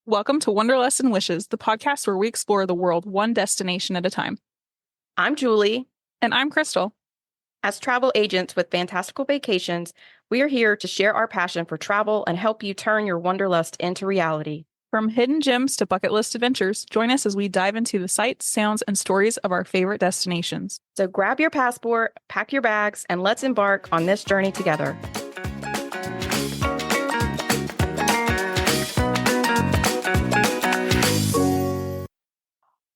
Welcome to Wanderlust and Wishes, the podcast where we explore the world one destination at a time. I'm Julie. And I'm Krystle. As travel agents with Fantastical Vacations, we are here to share our passion for travel and help you turn your wanderlust into reality. From hidden gems to bucket list adventures, join us as we dive into the sights, sounds, and stories of our favorite destinations. So grab your passport, pack your bags, and let's embark on this journey together.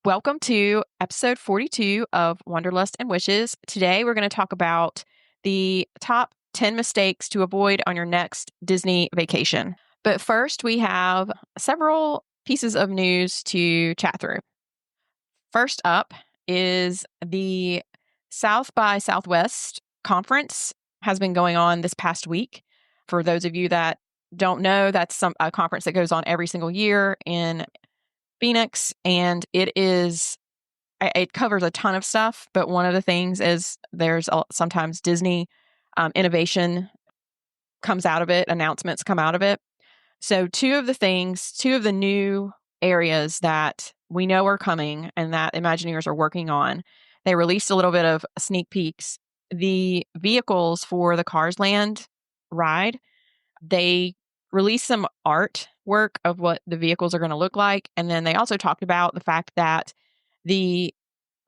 Welcome to episode 42 of Wanderlust and Wishes. Today, we're going to talk about the top 10 mistakes to avoid on your next Disney vacation. But first, we have several pieces of news to chat through. First up is the South by Southwest conference has been going on this past week. For those of you that don't know, that's a conference that goes on every single year in Phoenix, and it covers a ton of stuff, but one of the things is there's sometimes Disney innovation comes out of it, announcements come out of it. So two of the new areas that we know are coming and that Imagineers are working on, they released a little bit of sneak peeks. The vehicles for the Cars Land ride, they released some artwork of what the vehicles are going to look like. And then they also talked about the fact that the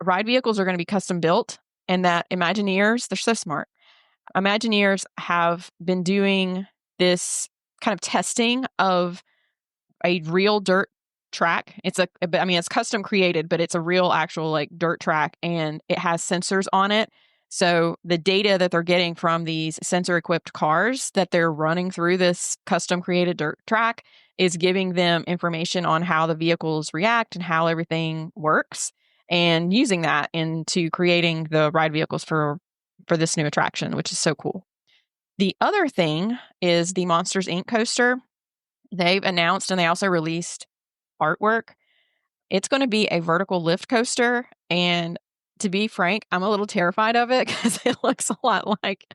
ride vehicles are going to be custom built and that Imagineers, they're so smart. Imagineers have been doing this kind of testing of a real dirt track. It's custom created, but it's a real actual like dirt track and it has sensors on it. So the data that they're getting from these sensor equipped cars that they're running through this custom created dirt track is giving them information on how the vehicles react and how everything works, and using that into creating the ride vehicles for this new attraction, which is so cool. The other thing is the Monsters, Inc. coaster. They've announced and they also released artwork. It's going to be a vertical lift coaster, and to be frank, I'm a little terrified of it because it looks a lot like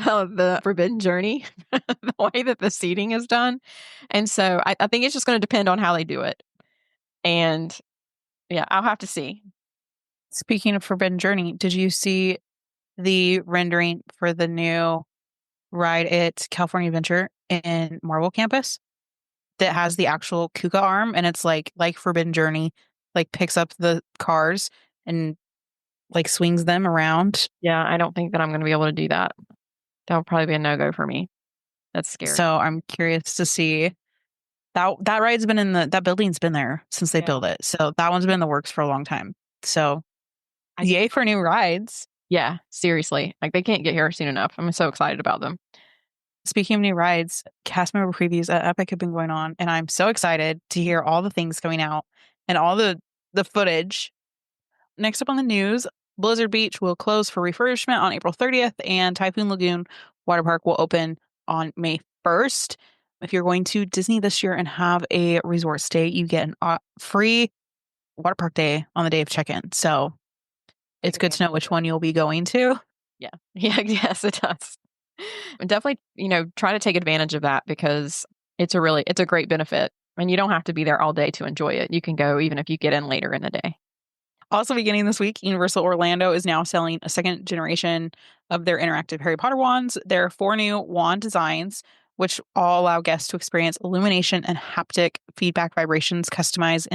the Forbidden Journey, the way that the seating is done. And so I think it's just going to depend on how they do it. And yeah, I'll have to see. Speaking of Forbidden Journey, did you see the rendering for the new ride at California Adventure in Marvel Campus that has the actual Kuka arm, and it's like Forbidden Journey, like picks up the cars and like swings them around? Yeah, I don't think that I'm going to be able to do that. That would probably be a no-go for me. That's scary. So I'm curious to see. That ride's been that building's been there since they built it. So that one's been in the works for a long time. So yay for new rides. Yeah, seriously. Like they can't get here soon enough. I'm so excited about them. Speaking of new rides, cast member previews at Epic have been going on, and I'm so excited to hear all the things coming out and all the footage. Next up on the news, Blizzard Beach will close for refurbishment on April 30th, and Typhoon Lagoon Water Park will open on May 1st. If you're going to Disney this year and have a resort stay, you get an free water park day on the day of check-in. So it's good to know which one you'll be going to. Yeah. Yes, it does. And definitely, try to take advantage of that because it's a great benefit. And you don't have to be there all day to enjoy it. You can go even if you get in later in the day. Also beginning this week, Universal Orlando is now selling a second generation of their interactive Harry Potter wands. There are 4 new wand designs, which all allow guests to experience illumination and haptic feedback vibrations customized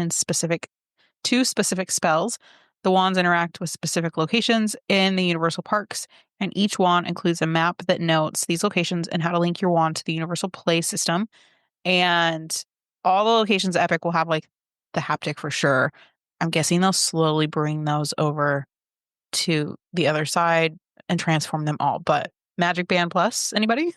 to specific spells. The wands interact with specific locations in the Universal parks, and each wand includes a map that notes these locations and how to link your wand to the Universal Play system. And all the locations at Epic will have like the haptic for sure. I'm guessing they'll slowly bring those over to the other side and transform them all. But Magic Band Plus, anybody?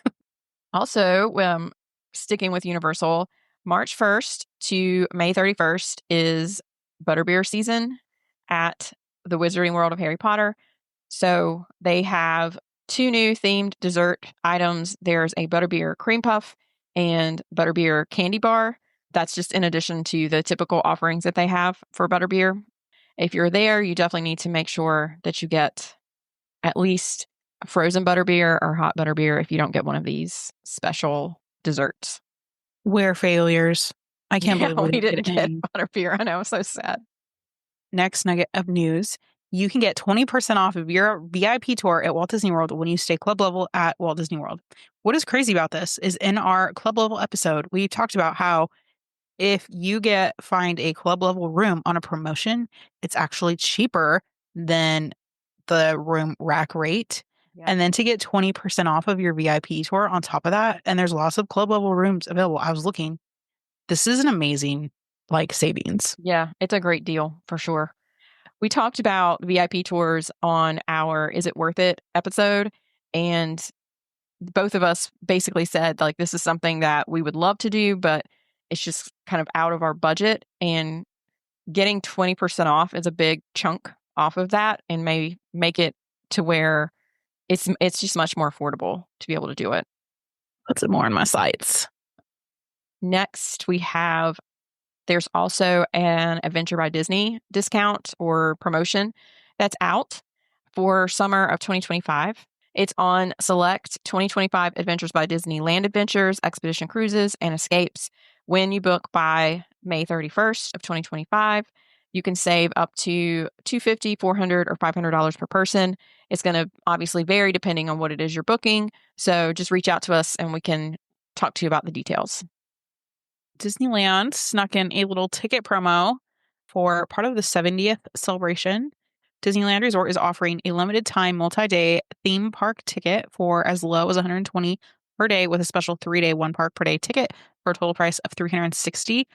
Also, sticking with Universal, March 1st to May 31st is Butterbeer season at the Wizarding World of Harry Potter. So they have 2 new themed dessert items. There's a Butterbeer cream puff and Butterbeer candy bar. That's just in addition to the typical offerings that they have for Butterbeer. If you're there, you definitely need to make sure that you get at least a frozen Butterbeer or hot Butterbeer if you don't get one of these special desserts. We're failures. I can't Yeah, believe we we didn't didn't get get any. butterbeer. I know, so sad. Next nugget of news. You can get 20% off of your VIP tour at Walt Disney World when you stay club level at Walt Disney World. What is crazy about this is in our club level episode, we talked about how if you find a club level room on a promotion, it's actually cheaper than the room rack rate. Yeah. And then to get 20% off of your VIP tour on top of that, and there's lots of club level rooms available. I was looking. This is an amazing savings. Yeah, it's a great deal for sure. We talked about VIP tours on our Is It Worth It episode, and both of us basically said, like, this is something that we would love to do, but it's just kind of out of our budget. And getting 20% off is a big chunk off of that and may make it to where it's just much more affordable to be able to do it. Puts it more in my sights. Next, there's also an Adventure by Disney discount or promotion that's out for summer of 2025. It's on select 2025 Adventures by Disney land adventures, expedition cruises, and escapes. When you book by May 31st of 2025, you can save up to $250, $400, or $500 per person. It's going to obviously vary depending on what it is you're booking. So just reach out to us and we can talk to you about the details. Disneyland snuck in a little ticket promo for part of the 70th celebration. Disneyland Resort is offering a limited time multi-day theme park ticket for as low as $120 per day with a special 3-day one park per day ticket for a total price of $360,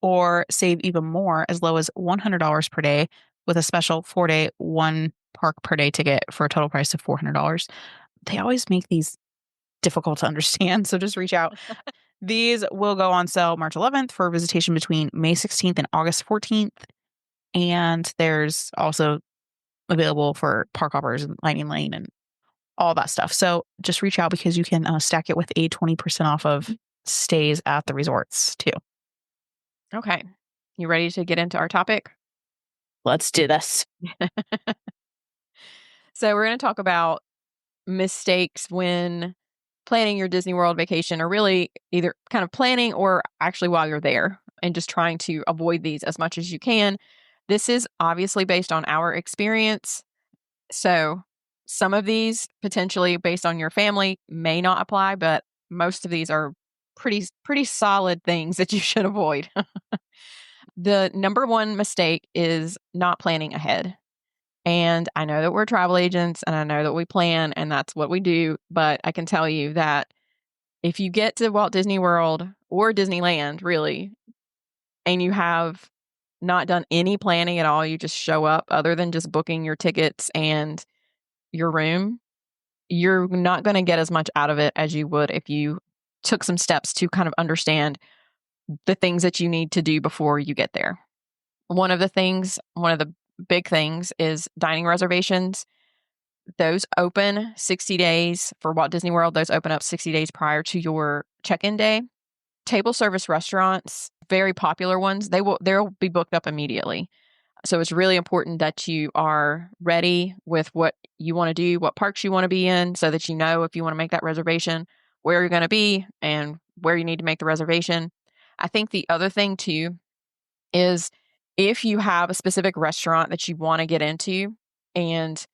or save even more as low as $100 per day with a special 4-day one park per day ticket for a total price of $400. They always make these difficult to understand, so just reach out. These will go on sale March 11th for visitation between May 16th and August 14th. And there's also available for park hoppers and Lightning Lane and all that stuff. So just reach out because you can stack it with a 20% off of stays at the resorts too. Okay. You ready to get into our topic? Let's do this. So we're going to talk about mistakes when planning your Disney World vacation, or really either kind of planning or actually while you're there, and just trying to avoid these as much as you can. This is obviously based on our experience. So some of these potentially based on your family may not apply, but most of these are pretty solid things that you should avoid. The number one mistake is not planning ahead. And I know that we're travel agents and I know that we plan and that's what we do, but I can tell you that if you get to Walt Disney World or Disneyland, really, and you have not done any planning at all, you just show up other than just booking your tickets and your room, you're not going to get as much out of it as you would if you took some steps to kind of understand the things that you need to do before you get there. One of the big things is dining reservations. Those open 60 days for Walt Disney World. Those open up 60 days prior to your check-in day. Table service restaurants, very popular ones, they'll be booked up immediately. So it's really important that you are ready with what you want to do, what parks you want to be in, so that you know if you want to make that reservation, where you're going to be and where you need to make the reservation. I think the other thing too is if you have a specific restaurant that you want to get into and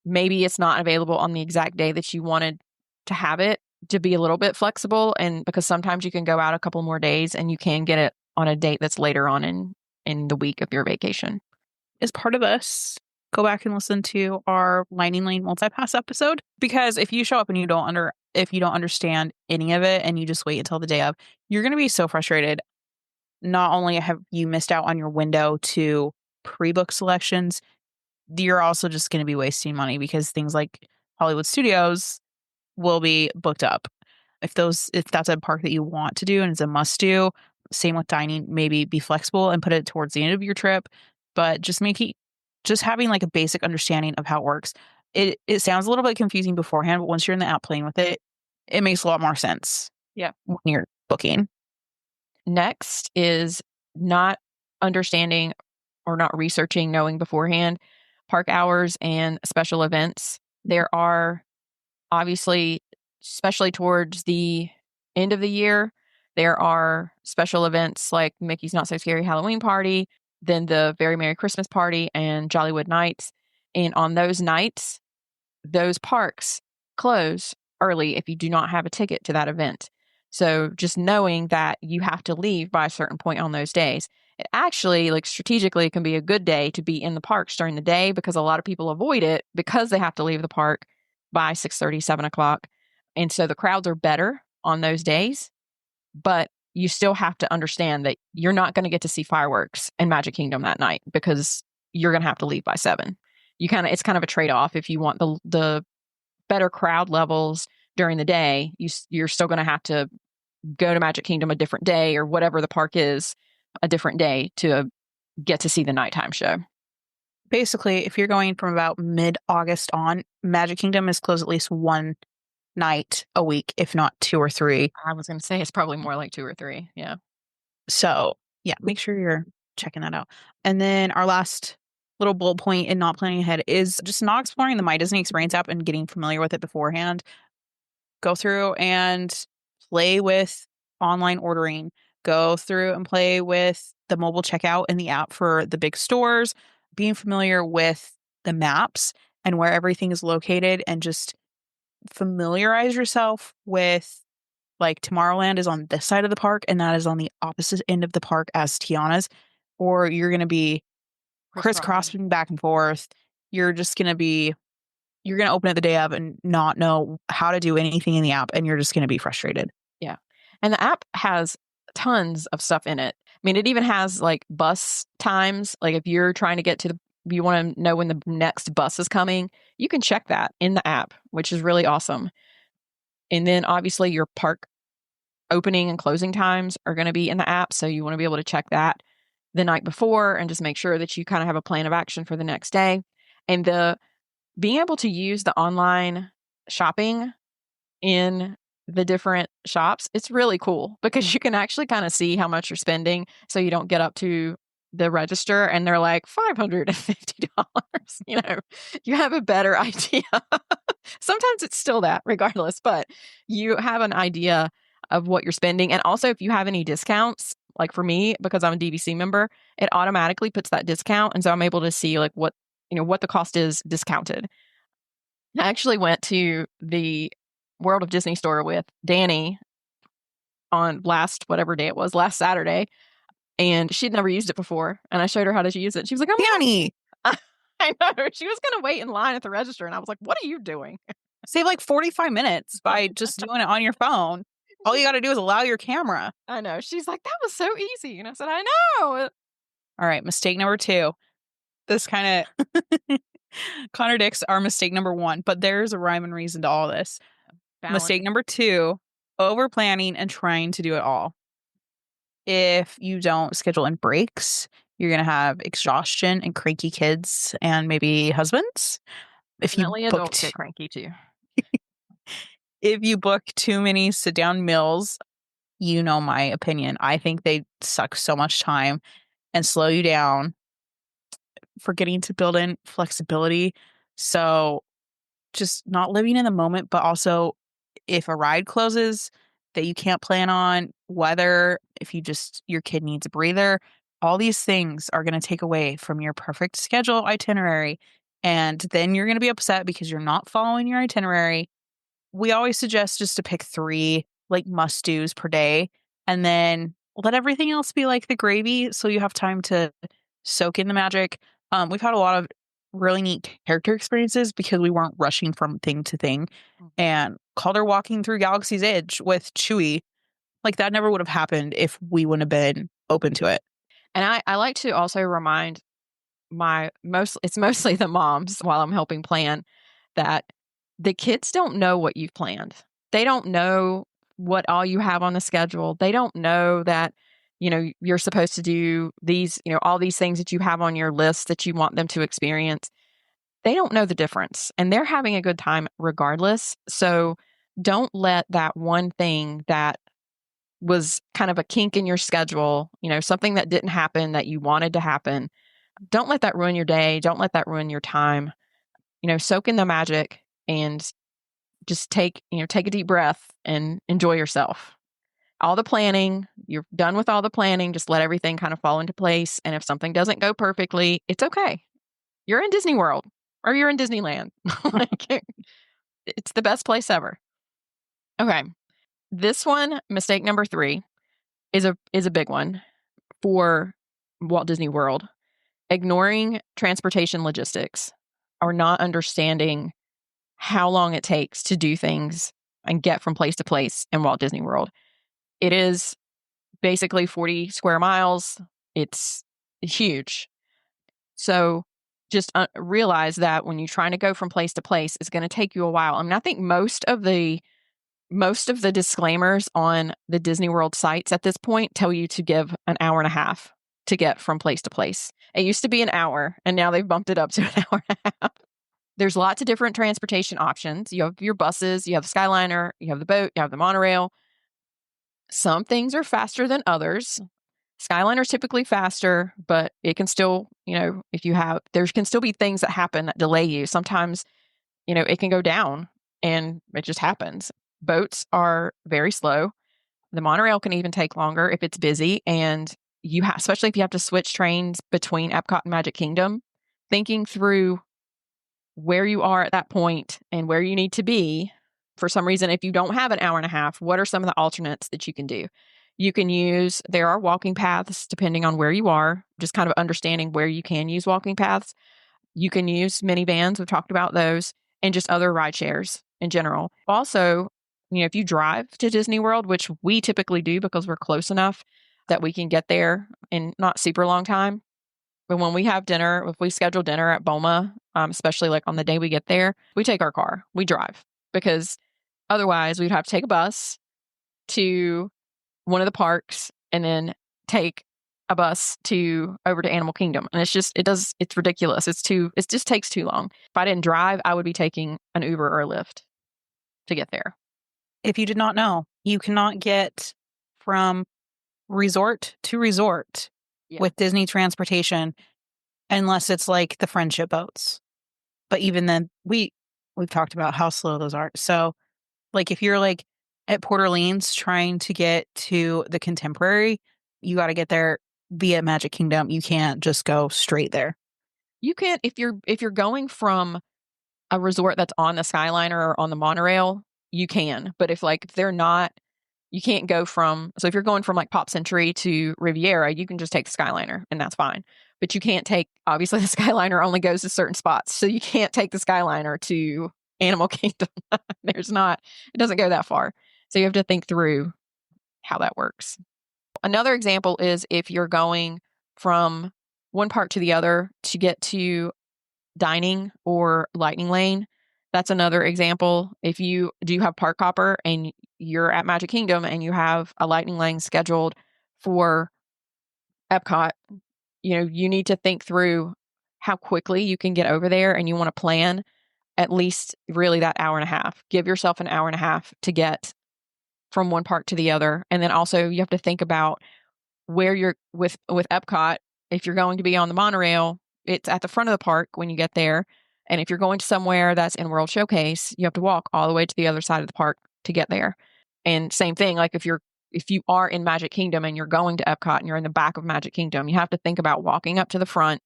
maybe it's not available on the exact day that you wanted to have it, to be a little bit flexible, and because sometimes you can go out a couple more days and you can get it on a date that's later on in the week of your vacation. As part of this, go back and listen to our Lightning Lane multi-pass episode, because if you show up and if you don't understand any of it and you just wait until the day of, you're going to be so frustrated. Not only have you missed out on your window to pre-book selections, you're also just going to be wasting money because things like Hollywood Studios will be booked up. If that's a park that you want to do and it's a must do, same with dining, maybe be flexible and put it towards the end of your trip, but just having like a basic understanding of how it works. It sounds a little bit confusing beforehand, but once you're in the app playing with it, it makes a lot more sense. Yeah. When you're booking. Next is not understanding or not researching, knowing beforehand park hours and special events. There are obviously, especially towards the end of the year, There are special events like Mickey's Not So Scary Halloween Party, then the Very Merry Christmas Party, and Jollywood Nights. And on those nights, those parks close early if you do not have a ticket to that event. So just knowing that you have to leave by a certain point on those days, it actually, like strategically, can be a good day to be in the parks during the day because a lot of people avoid it because they have to leave the park by 6:30, 7 o'clock. And so the crowds are better on those days, but you still have to understand that you're not going to get to see fireworks in Magic Kingdom that night because you're going to have to leave by 7. It's kind of a trade-off. If you want the better crowd levels during the day, you're still going to have to go to Magic Kingdom a different day, or whatever the park is, a different day to get to see the nighttime show. Basically, if you're going from about mid-August on, Magic Kingdom is closed at least one night a week, if not 2 or 3. I was going to say it's probably more like 2 or 3. Yeah. So, yeah, make sure you're checking that out. And then our last little bullet point in not planning ahead is just not exploring the My Disney Experience app and getting familiar with it beforehand. Go through and play with online ordering. Go through and play with the mobile checkout in the app for the big stores, being familiar with the maps and where everything is located, and just familiarize yourself with, like, Tomorrowland is on this side of the park and that is on the opposite end of the park as Tiana's, or you're going to be crisscrossing back and forth. You're just going to be, you're going to open it the day of and not know how to do anything in the app, and you're just going to be frustrated. Yeah. And the app has tons of stuff in it. I mean, it even has like bus times. Like if you're trying to get to you want to know when the next bus is coming, you can check that in the app, which is really awesome. And then obviously your park opening and closing times are going to be in the app. So you want to be able to check that the night before and just make sure that you kind of have a plan of action for the next day. And being able to use the online shopping in the different shops, it's really cool because you can actually kind of see how much you're spending. So you don't get up to the register and they're like $550. You have a better idea. Sometimes it's still that regardless, but you have an idea of what you're spending. And also if you have any discounts, like for me, because I'm a DVC member, it automatically puts that discount. And so I'm able to see like what the cost is discounted. I actually went to the World of Disney store with Danny on last Saturday, and she'd never used it before. And I showed her how to use it. She was like, Danny! I know. She was going to wait in line at the register, and I was like, what are you doing? Save like 45 minutes by just doing it on your phone. All you got to do is allow your camera. I know. She's like, that was so easy. And I said, I know. All right, mistake number 2. This kind of contradicts our mistake number 1, but there's a rhyme and reason to all this. Balance. Mistake number 2, over planning and trying to do it all. If you don't schedule in breaks, you're going to have exhaustion and cranky kids and maybe husbands. If you adults get cranky too. If you book too many sit-down meals, you know my opinion. I think they suck so much time and slow you down, forgetting to build in flexibility. So just not living in the moment, but also if a ride closes that you can't plan on, weather, if your kid needs a breather, all these things are going to take away from your perfect schedule itinerary. And then you're going to be upset because you're not following your itinerary. We always suggest just to pick 3 like must-dos per day, and then let everything else be like the gravy so you have time to soak in the magic. We've had a lot of really neat character experiences because we weren't rushing from thing to thing. And Calder walking through Galaxy's Edge with Chewie, like that never would have happened if we wouldn't have been open to it. And I like to also remind it's mostly the moms while I'm helping plan that the kids don't know what you've planned. They don't know what all you have on the schedule. They don't know that, you're supposed to do these, all these things that you have on your list that you want them to experience. They don't know the difference, and they're having a good time regardless. So don't let that one thing that was kind of a kink in your schedule, something that didn't happen that you wanted to happen. Don't let that ruin your day. Don't let that ruin your time. Soak in the magic and just take a deep breath and enjoy yourself. all the planning, you're done with all the planning, just let everything kind of fall into place. And if something doesn't go perfectly, it's okay. You're in Disney World or you're in Disneyland. Like, it's the best place ever. Okay. This one, mistake number 3, is a big one for Walt Disney World. Ignoring transportation logistics or not understanding how long it takes to do things and get from place to place in Walt Disney World. It is basically 40 square miles. It's huge. So just realize that when you're trying to go from place to place, it's going to take you a while. I mean, I think most of the disclaimers on the Disney World sites at this point tell you to give an hour and a half to get from place to place. It used to be an hour, and now they've bumped it up to an hour and a half. There's lots of different transportation options. You have your buses, you have the Skyliner, you have the boat, you have the monorail. Some things are faster than others. Skyliner is typically faster, but it can still, there can still be things that happen that delay you. Sometimes, it can go down and it just happens. Boats are very slow. The monorail can even take longer if it's busy. And especially if you have to switch trains between Epcot and Magic Kingdom, thinking through where you are at that point and where you need to be. For some reason, if you don't have an hour and a half, what are some of the alternates that you can do? There are walking paths depending on where you are, just kind of understanding where you can use walking paths. You can use minivans. We've talked about those, and just other ride shares in general. Also, if you drive to Disney World, which we typically do because we're close enough that we can get there in not super long time. But when we have dinner, if we schedule dinner at Boma, especially like on the day we get there, we take our car, we drive, because otherwise we'd have to take a bus to one of the parks and then take a bus over to Animal Kingdom. And it's ridiculous. It just takes too long. If I didn't drive, I would be taking an Uber or a Lyft to get there. If you did not know, you cannot get from resort to resort with Disney transportation unless it's like the friendship boats. But even then, we've talked about how slow those are. So like if you're like at Port Orleans trying to get to the Contemporary, you got to get there via Magic Kingdom. You can't just go straight there. You can't if you're going from a resort that's on the Skyliner or on the monorail, you can. But if they're not, you can't go from. So if you're going from like Pop Century to Riviera, you can just take the Skyliner and that's fine. But you can't obviously the Skyliner only goes to certain spots. So you can't take the Skyliner to Animal Kingdom. It doesn't go that far. So you have to think through how that works. Another example is if you're going from one park to the other to get to dining or lightning lane. That's another example. If you do have Park Hopper and you're at Magic Kingdom and you have a lightning lane scheduled for Epcot, you need to think through how quickly you can get over there, and you want to plan at least really that hour and a half. Give yourself an hour and a half to get from one park to the other. And then also you have to think about where you're with Epcot. If you're going to be on the monorail, it's at the front of the park when you get there. And if you're going to somewhere that's in World Showcase, you have to walk all the way to the other side of the park to get there. And same thing, like if you are in Magic Kingdom and you're going to Epcot and you're in the back of Magic Kingdom, you have to think about walking up to the front,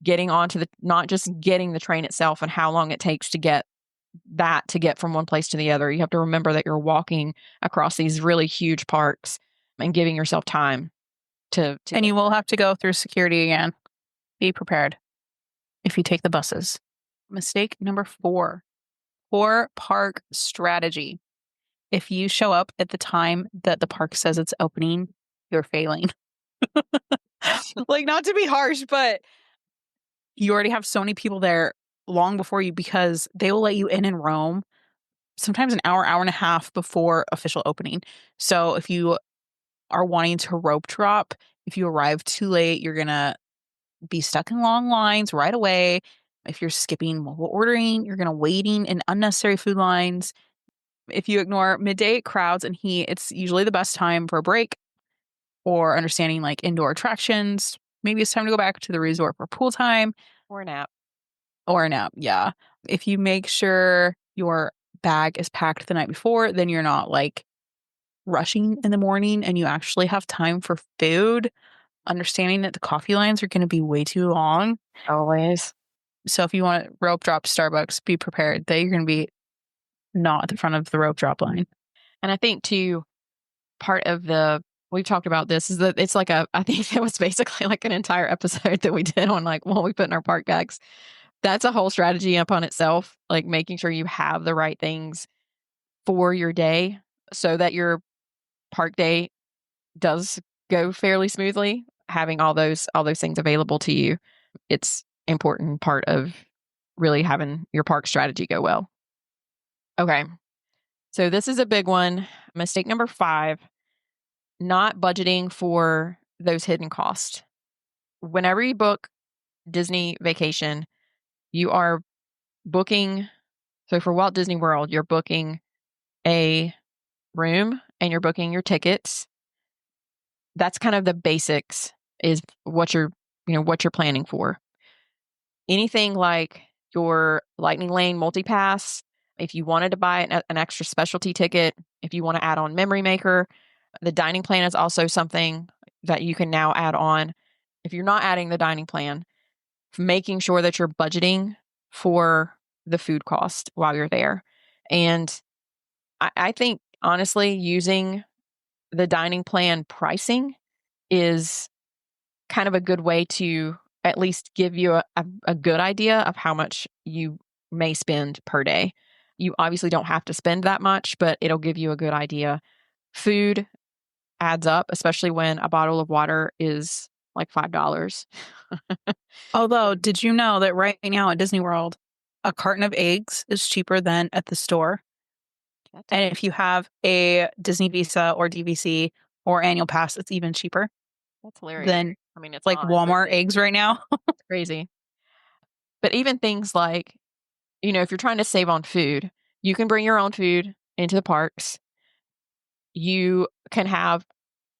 getting onto not just getting the train itself and how long it takes to get from one place to the other. You have to remember that you're walking across these really huge parks and giving yourself time to and you will have to go through security again. Be prepared if you take the buses. Mistake number 4, poor park strategy. If you show up at the time that the park says it's opening, you're failing. Like, not to be harsh, but you already have so many people there long before you, because they will let you in and roam sometimes an hour and a half before official opening. So if you are wanting to rope drop, if you arrive too late, you're going to be stuck in long lines right away. If you're skipping mobile ordering, you're going to waiting in unnecessary food lines. If you ignore midday crowds and heat, it's usually the best time for a break or understanding like indoor attractions. Maybe it's time to go back to the resort for pool time. or a nap. Or a nap, yeah. If you make sure your bag is packed the night before, then you're not like rushing in the morning and you actually have time for food, understanding that the coffee lines are going to be way too long. Always. So if you want to rope drop to Starbucks, be prepared that you're going to be not at the front of the rope drop line. And I think too, part of we've talked about this is that it's like I think it was basically like an entire episode that we did on like what we put in our park bags. That's a whole strategy upon itself, like making sure you have the right things for your day so that your park day does go fairly smoothly. Having all those things available to you, it's important part of really having your park strategy go well. Okay. So this is a big one. Mistake number 5, not budgeting for those hidden costs. Whenever you book Disney vacation, you are booking. So for Walt Disney World, you're booking a room and you're booking your tickets. That's kind of the basics is what you're planning for. Anything like your Lightning Lane multi-pass, if you wanted to buy an extra specialty ticket, if you want to add on Memory Maker, the dining plan is also something that you can now add on. If you're not adding the dining plan, making sure that you're budgeting for the food cost while you're there. And I think, honestly, using the dining plan pricing is kind of a good way to at least give you a good idea of how much you may spend per day. You obviously don't have to spend that much, but it'll give you a good idea. Food adds up, especially when a bottle of water is like $5. Although, did you know that right now at Disney World, a carton of eggs is cheaper than at the store? And if you have a Disney Visa or DVC or annual pass, it's even cheaper That's hilarious. than I mean, it's like not, Walmart eggs right now. it's crazy. But even things like, if you're trying to save on food, you can bring your own food into the parks. You can have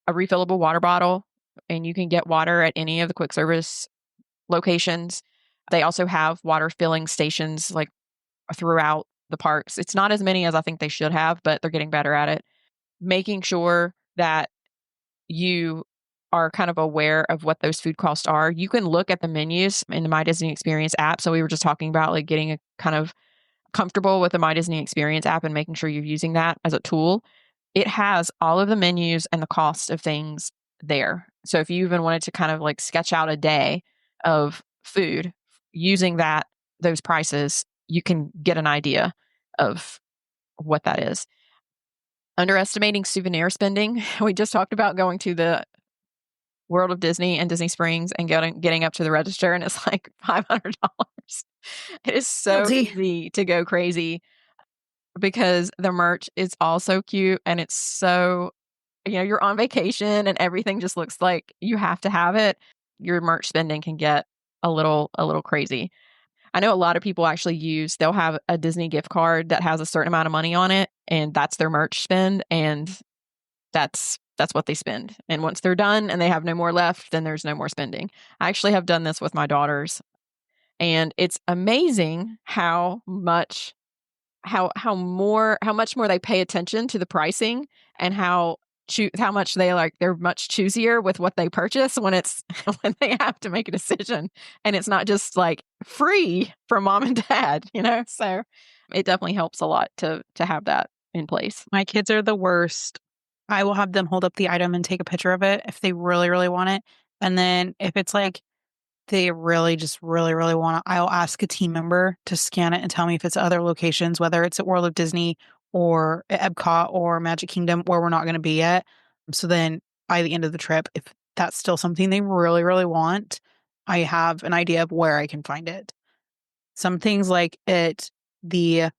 a refillable water bottle and you can get water at any of the quick service locations. They also have water filling stations like throughout the parks. It's not as many as I think they should have, but they're getting better at it. Making sure that you are kind of aware of what those food costs are. You can look at the menus in the My Disney Experience app. So we were just talking about like getting a kind of comfortable with the My Disney Experience app and making sure you're using that as a tool. It has all of the menus and the cost of things there. So if you even wanted to kind of like sketch out a day of food using those prices, you can get an idea of what that is. Underestimating souvenir spending. We just talked about going to the World of Disney and Disney Springs and getting up to the register and it's like $500. It is so Guilty. easy to go crazy because the merch is all so cute and it's so, you're on vacation and everything just looks like you have to have it. Your merch spending can get a little crazy. I know a lot of people actually they'll have a Disney gift card that has a certain amount of money on it and that's their merch spend and that's what they spend. And once they're done and they have no more left, then there's no more spending. I actually have done this with my daughters and it's amazing how much more they pay attention to the pricing and how much they're much choosier with what they purchase when when they have to make a decision and it's not just like free from mom and dad, so it definitely helps a lot to have that in place. My kids are the worst. I will have them hold up the item and take a picture of it if they really, really want it. And then if it's like they really just really, really want it, I'll ask a team member to scan it and tell me if it's other locations, whether it's at World of Disney or at Epcot or Magic Kingdom where we're not going to be yet. So then by the end of the trip, if that's still something they really, really want, I have an idea of where I can find it. Some things like at the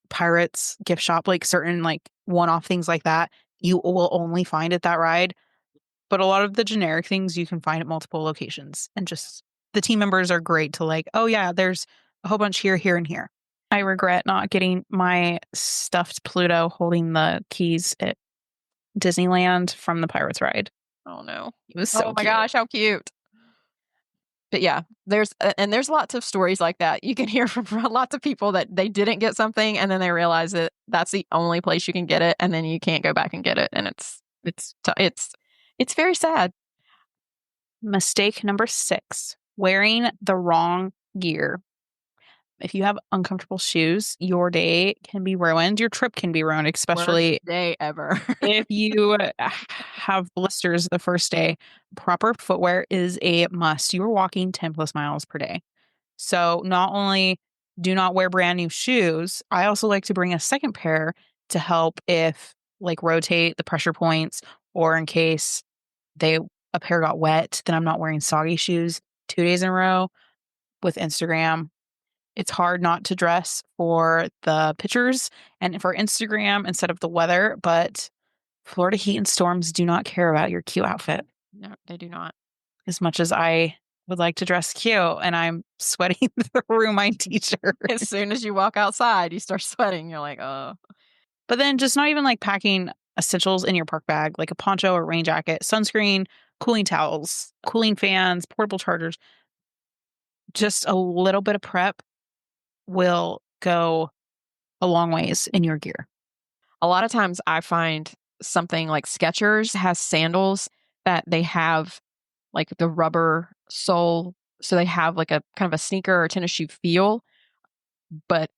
Pirates gift shop, like certain like one-off things like that, you will only find at that ride. But a lot of the generic things you can find at multiple locations. And just the team members are great to like, oh yeah, there's a whole bunch here, here, and here. I regret not getting my stuffed Pluto holding the keys at Disneyland from the Pirates ride. Oh no. It was so Oh my cute. gosh, how cute. But yeah, there's lots of stories like that. You can hear from lots of people that they didn't get something and then they realize that that's the only place you can get it, and then you can't go back and get it, and it's very sad. Mistake number 6, wearing the wrong gear. If you have uncomfortable shoes, your day can be ruined. Your trip can be ruined, Worst especially day ever. if you have blisters the first day. Proper footwear is a must. You are walking 10 plus miles per day. So not only do not wear brand new shoes, I also like to bring a second pair to help if like rotate the pressure points, or in case a pair got wet, then I'm not wearing soggy shoes 2 days in a row. With Instagram, it's hard not to dress for the pictures and for Instagram instead of the weather, but Florida heat and storms do not care about your cute outfit No, they do not. as much as I would like to dress cute, and I'm sweating through my t-shirt. As soon as you walk outside, you start sweating. You're like, oh. But then just not even like packing essentials in your park bag, like a poncho or rain jacket, sunscreen, cooling towels, cooling fans, portable chargers. Just a little bit of prep will go a long ways in your gear. A lot of times I find something like Skechers has sandals that they have like the rubber sole. So they have like a kind of a sneaker or tennis shoe feel, but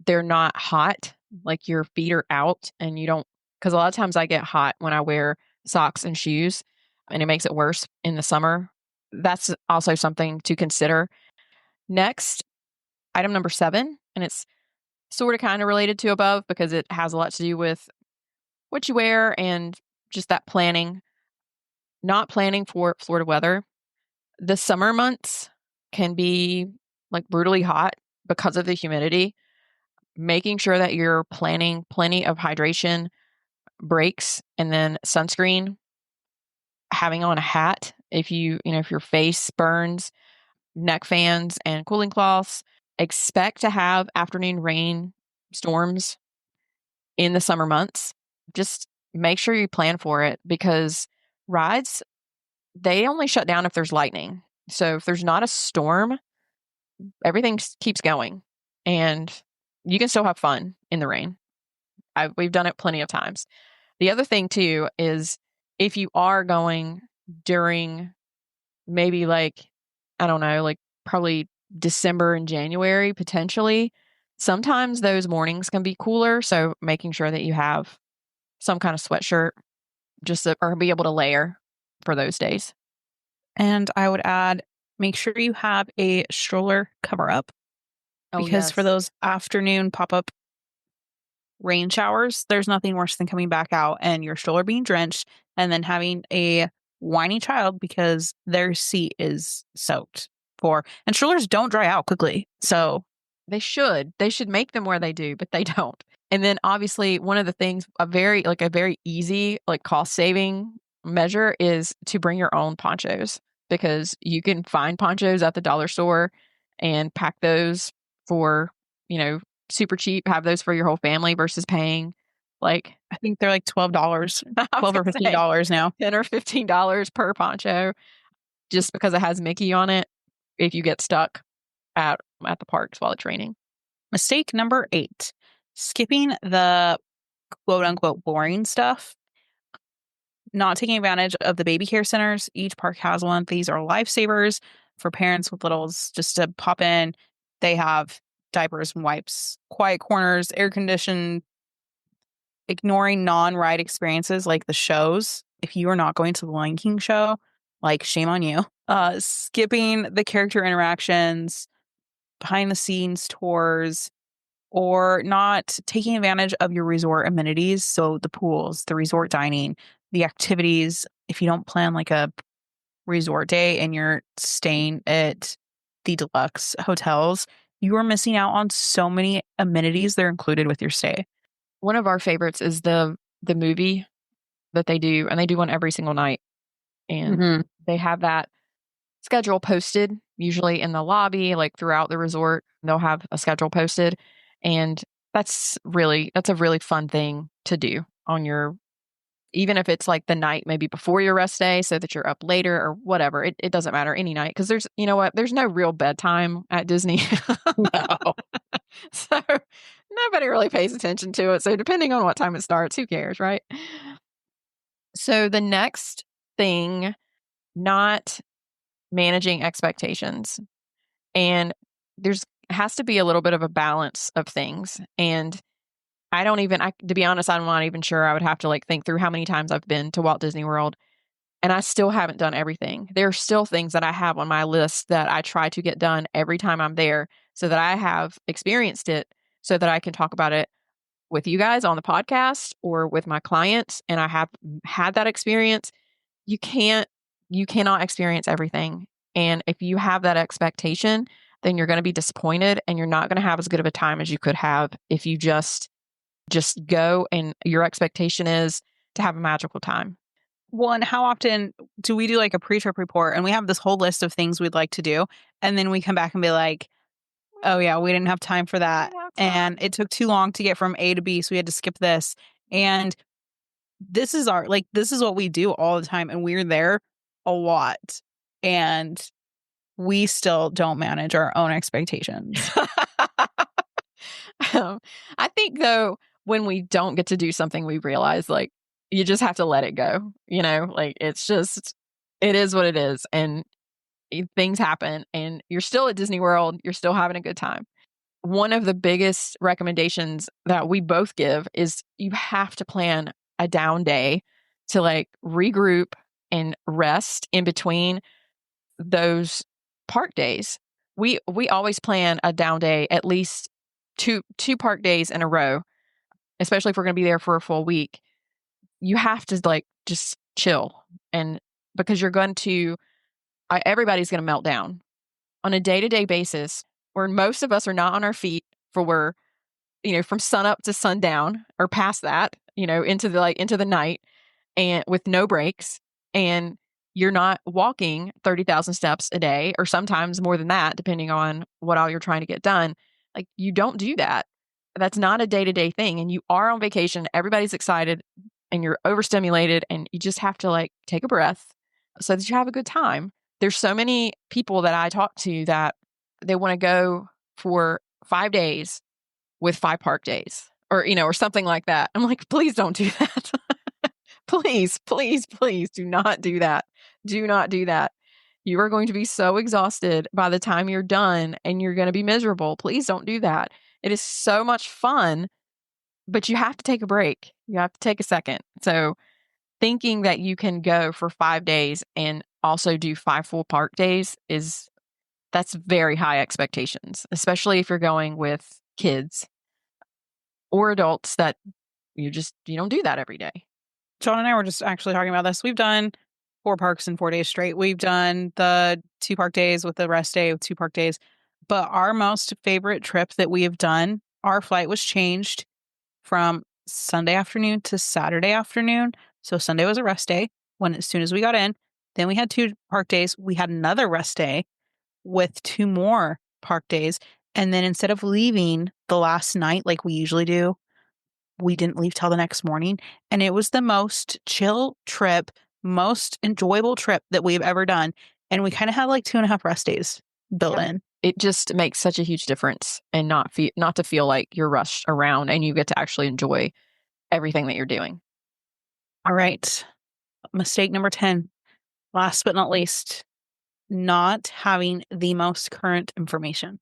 they're not hot. Like your feet are out and you don't, because a lot of times I get hot when I wear socks and shoes and it makes it worse in the summer. That's also something to consider. Next, item number 7, and it's sort of kind of related to above because it has a lot to do with what you wear and just that planning, not planning for Florida weather. The summer months can be like brutally hot because of the humidity. Making sure that you're planning plenty of hydration breaks and then sunscreen, having on a hat if if your face burns, neck fans and cooling cloths. Expect to have afternoon rain storms in the summer months. Just make sure you plan for it because rides, they only shut down if there's lightning. So if there's not a storm, everything keeps going and you can still have fun in the rain. We've done it plenty of times. The other thing too is if you are going during maybe like, I don't know, like probably December and January potentially, sometimes those mornings can be cooler. So making sure that you have some kind of sweatshirt or be able to layer for those days. And I would add, make sure you have a stroller cover up, because for those afternoon pop-up rain showers, there's nothing worse than coming back out and your stroller being drenched and then having a whiny child because their seat is soaked and strollers don't dry out quickly. So they should make them where they do, but they don't. And then obviously one of the things, a very easy, like cost saving measure is to bring your own ponchos, because you can find ponchos at the dollar store and pack those for, super cheap, have those for your whole family versus paying like, I think they're like $12, $12 or $15 now. $10 or $15 per poncho just because it has Mickey on it if you get stuck at the parks while it's raining. Mistake number 8, skipping the quote unquote boring stuff. Not taking advantage of the baby care centers. Each park has one. These are lifesavers for parents with littles just to pop in. They have diapers and wipes, quiet corners, air conditioned, ignoring non-ride experiences like the shows. If you are not going to the Lion King show, like shame on you. Skipping the character interactions, behind the scenes tours, or not taking advantage of your resort amenities. So the pools, the resort dining, the activities. If you don't plan like a resort day and you're staying at the deluxe hotels, you are missing out on so many amenities that are included with your stay. One of our favorites is the movie that they do, and they do one every single night. And they have that schedule posted, usually in the lobby, like throughout the resort. They'll have a schedule posted. And that's a really fun thing to do on your even if it's like the night maybe before your rest day so that you're up later or whatever. It doesn't matter any night because there's, you know what, there's no real bedtime at Disney. No. So nobody really pays attention to it. So depending on what time it starts, who cares, right? So the next thing, not managing expectations. And there's has to be a little bit of a balance of things. And to be honest, I'm not even sure. I would have to like think through how many times I've been to Walt Disney World, and I still haven't done everything. There are still things that I have on my list that I try to get done every time I'm there so that I have experienced it so that I can talk about it with you guys on the podcast or with my clients. And I have had that experience. You cannot experience everything. And if you have that expectation, then you're going to be disappointed and you're not going to have as good of a time as you could have if you just go and your expectation is to have a magical time. Well, and how often do we do like a pre-trip report and we have this whole list of things we'd like to do, and then we come back and be like, oh yeah, we didn't have time for that. And it took too long to get from A to B, so we had to skip this. And this is what we do all the time, and we're there a lot. And we still don't manage our own expectations. I think though, when we don't get to do something, we realize like you just have to let it go. Like it is what it is. And things happen and you're still at Disney World. You're still having a good time. One of the biggest recommendations that we both give is you have to plan a down day to like regroup and rest in between those park days. We always plan a down day, at least two park days in a row, especially if we're going to be there for a full week. You have to like just chill, and because everybody's going to melt down on a day-to-day basis, where most of us are not on our feet for from sun up to sundown or past that, into the night, and with no breaks, and you're not walking 30,000 steps a day or sometimes more than that, depending on what all you're trying to get done. Like you don't do that. That's not a day-to-day thing. And you are on vacation. Everybody's excited and you're overstimulated, and you just have to like take a breath so that you have a good time. There's so many people that I talk to that they want to go for 5 days with 5 park days or something like that. I'm like, please don't do that. Please, please, please do not do that. Do not do that. You are going to be so exhausted by the time you're done and you're going to be miserable. Please don't do that. It is so much fun, but you have to take a break. You have to take a second. So thinking that you can go for 5 days and also do 5 full park days that's very high expectations, especially if you're going with kids or adults that you don't do that every day. John and I were just actually talking about this. We've done 4 parks in 4 days straight. We've done the 2 park days with the rest day with 2 park days. But our most favorite trip that we have done, our flight was changed from Sunday afternoon to Saturday afternoon. So Sunday was a rest day as soon as we got in. Then we had 2 park days. We had another rest day with 2 more park days. And then instead of leaving the last night like we usually do, we didn't leave till the next morning. And it was the most chill trip, most enjoyable trip that we've ever done. And we kind of had like 2.5 rest days built in. It just makes such a huge difference, and not to feel like you're rushed around, and you get to actually enjoy everything that you're doing. All right. Mistake number 10, last but not least, not having the most current information.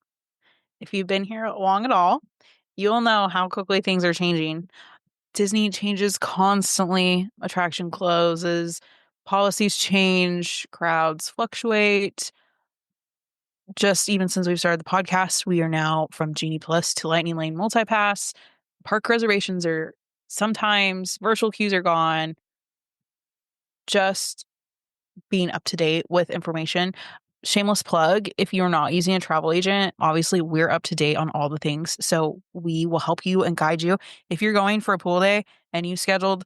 If you've been here long at all, you'll know how quickly things are changing. Disney changes constantly. Attraction closes, policies change, crowds fluctuate. Just even since we've started the podcast, we are now from Genie Plus to Lightning Lane Multipass. Park reservations are sometimes, virtual queues are gone. Just being up to date with information. Shameless plug, if you're not using a travel agent, obviously we're up to date on all the things. So we will help you and guide you. If you're going for a pool day and you scheduled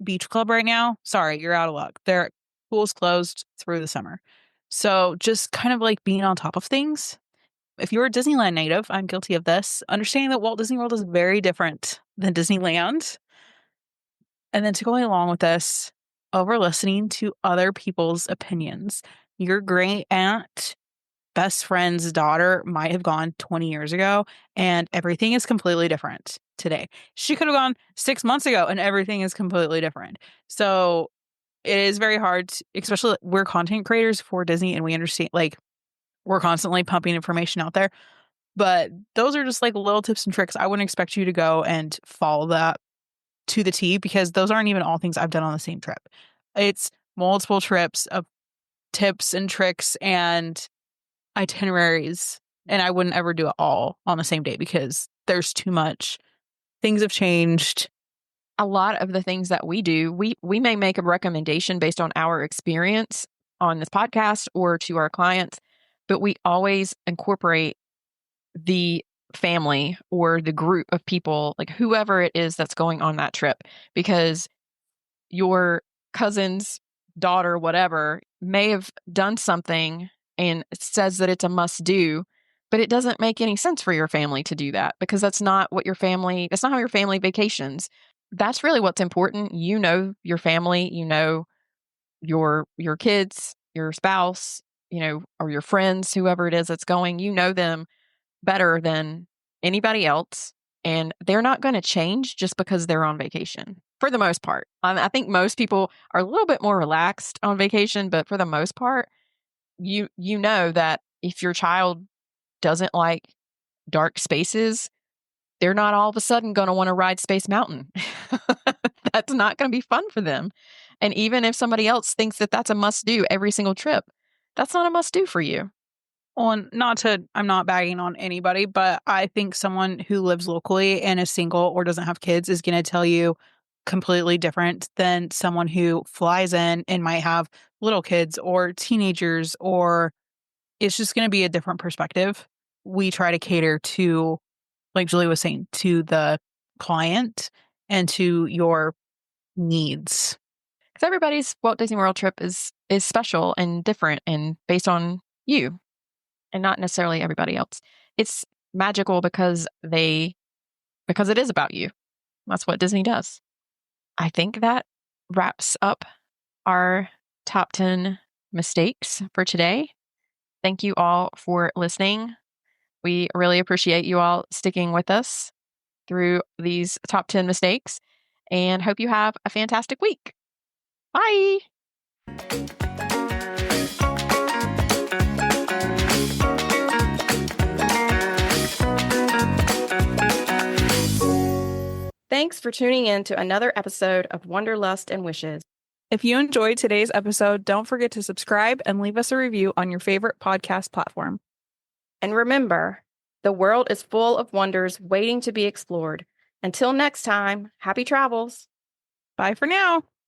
beach club right now, sorry, you're out of luck. Their pool's closed through the summer. So just kind of like being on top of things. If you're a Disneyland native, I'm guilty of this. Understanding that Walt Disney World is very different than Disneyland. And then to go along with this, over listening to other people's opinions. Your great aunt, best friend's daughter might have gone 20 years ago, and everything is completely different today. She could have gone 6 months ago, and everything is completely different. So it is very hard, especially we're content creators for Disney, and we understand, like, we're constantly pumping information out there. But those are just like little tips and tricks. I wouldn't expect you to go and follow that to the T, because those aren't even all things I've done on the same trip. It's multiple trips of tips and tricks and itineraries. And I wouldn't ever do it all on the same day because there's too much. Things have changed. A lot of the things that we do, we may make a recommendation based on our experience on this podcast or to our clients, but we always incorporate the family or the group of people, like whoever it is that's going on that trip, because your cousin's daughter, whatever, may have done something and it says that it's a must do, but it doesn't make any sense for your family to do that because that's not how your family vacations. That's really what's important. You know your family, you know your kids, your spouse, or your friends, whoever it is that's going, you know them better than anybody else. And they're not going to change just because they're on vacation for the most part. I think most people are a little bit more relaxed on vacation, but for the most part, you know that if your child doesn't like dark spaces, they're not all of a sudden going to want to ride Space Mountain. That's not going to be fun for them. And even if somebody else thinks that that's a must do every single trip, that's not a must do for you. Well, and I'm not bagging on anybody, but I think someone who lives locally and is single or doesn't have kids is going to tell you completely different than someone who flies in and might have little kids or teenagers, or it's just going to be a different perspective. We try to cater to, like Julie was saying, to the client and to your needs. Because everybody's Walt Disney World trip is special and different and based on you and not necessarily everybody else. It's magical because it is about you. That's what Disney does. I think that wraps up our top 10 mistakes for today. Thank you all for listening. We really appreciate you all sticking with us through these top 10 mistakes and hope you have a fantastic week. Bye. Thanks for tuning in to another episode of Wanderlust and Wishes. If you enjoyed today's episode, don't forget to subscribe and leave us a review on your favorite podcast platform. And remember, the world is full of wonders waiting to be explored. Until next time, happy travels. Bye for now.